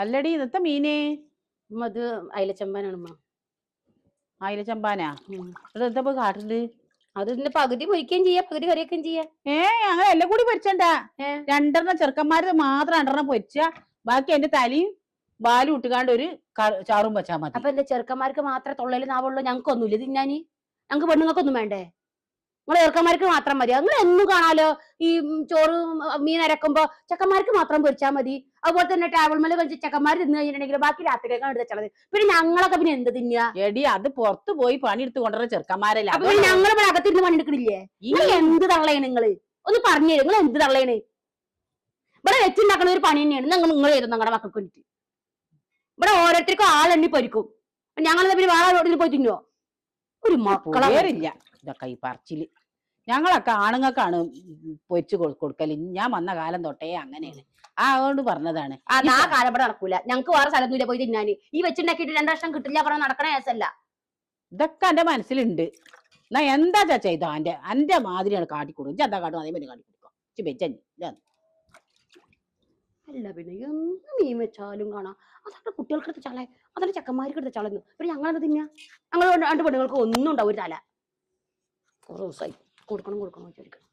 അല്ലടി ഇന്നത്തെ മീന് അത് അയിലച്ചമ്പാനാണ്. അയിലച്ചമ്പാനാ? എന്താ കാട്ടുണ്ട്? അത് ഇതിന്റെ പകുതി പൊരിക്കുകയും ചെയ്യാം, പകുതി കറിയൊക്കെയും ചെയ്യാം. അങ്ങനെ എല്ലാം കൂടി പൊരിച്ചണ്ട. രണ്ടെണ്ണം ചെറുക്കന്മാര് മാത്രം 2 പൊരിച്ച, ബാക്കി എന്റെ തലയും ബാലും ഇട്ടുകാണ്ട് ഒരു ചാറും വെച്ചാ മതി. അപ്പൊ എന്റെ ചെറുക്കന്മാർക്ക് മാത്രമേ തൊള്ളയിൽ നാവുള്ളൂ, ഞങ്ങൾക്കൊന്നുമില്ല തിന്നാനി? ഞങ്ങക്ക് പെണ്ണുങ്ങൾക്കൊന്നും വേണ്ടേ? നിങ്ങൾ ചെറുക്കന്മാർക്ക് മാത്രം മതി. നിങ്ങൾ എന്നും കാണാലോ ഈ ചോറ് മീൻ അരക്കുമ്പോ ചെക്കന്മാർക്ക് മാത്രം പൊരിച്ചാൽ മതി. അതുപോലെ തന്നെ ടേബിൾ മേലെ കഴിച്ച് ചെക്കന്മാർ തിന്നു കഴിഞ്ഞിട്ടുണ്ടെങ്കിൽ ബാക്കി രാത്രിയൊക്കെ എടുത്തത്. പിന്നെ ഞങ്ങളൊക്കെ പിന്നെ എന്ത് തിന്നുക? എടി അത് പുറത്തു പോയി പണിയെടുത്ത് കൊണ്ടുവരുന്ന ചെറുക്കന്മാരല്ല. അപ്പൊ ഞങ്ങൾ ഇവിടെ അകത്തിരുന്ന് പണിയെടുക്കണില്ലേ? നിങ്ങൾ എന്ത് തള്ളയാണ്? നിങ്ങള് ഒന്ന് പറഞ്ഞു തരും, നിങ്ങൾ എന്ത് തള്ളയാണ്? ഇവിടെ വെച്ചുണ്ടാക്കുന്ന ഒരു പണി തന്നെയാണ്. നിങ്ങൾ ചെയ്തു നിങ്ങളുടെ മക്കൾക്ക് വേണ്ടിട്ട്. ഇവിടെ ഓരോരുത്തർക്കും ആളെണ്ണി പൊരിക്കും. ഞങ്ങൾ പിന്നെ വേറെ റോഡിൽ പോയി തിന്നുവോ? ഒരു മക്കളില്ല ഇതൊക്കെ ഈ പറച്ചില്. ഞങ്ങളൊക്കെ ആണുങ്ങൾക്കാണ് പൊരിച്ചു കൊടുക്കല്. ഞാൻ വന്ന കാലം തൊട്ടേ അങ്ങനെയാണ്. അതുകൊണ്ട് പറഞ്ഞതാണ്. ആ കാലം ഇവിടെ നടക്കൂല. ഞങ്ങക്ക് വേറെ സ്ഥലത്തുമില്ല പോയി തിന്നാന്. ഈ വെച്ചുണ്ടാക്കിയിട്ട് 2 വർഷം കിട്ടില്ല പറഞ്ഞ നടക്കണ കേസല്ല. ഇതൊക്കെ എന്റെ മനസ്സിലുണ്ട്. എന്നാ എന്താ ചാച്ചാ ഇത്? എന്റെ മാതിരിയാണ് കാട്ടിക്കൊടുക്കും. എന്താ കാട്ടും അതേപോലെ കാട്ടിക്കൊടുക്കാം. അല്ല പിന്നെ എന്ത് മീൻ വെച്ചാലും കാണാം അതൊക്കെ കുട്ടികൾക്കെടുത്ത് ചള, അതൊക്കെ ചെക്കന്മാർക്ക് എടുത്ത് ചളന്നു. പിന്നെ ഞങ്ങളെന്ത് തിന്നാ? ഞങ്ങൾ 2 പെണ്ണുങ്ങൾക്ക് ഒന്നും ഉണ്ടാവും ഒരു തല. കുറേ ദിവസമായി കൊടുക്കണം വിചാരിക്കണം.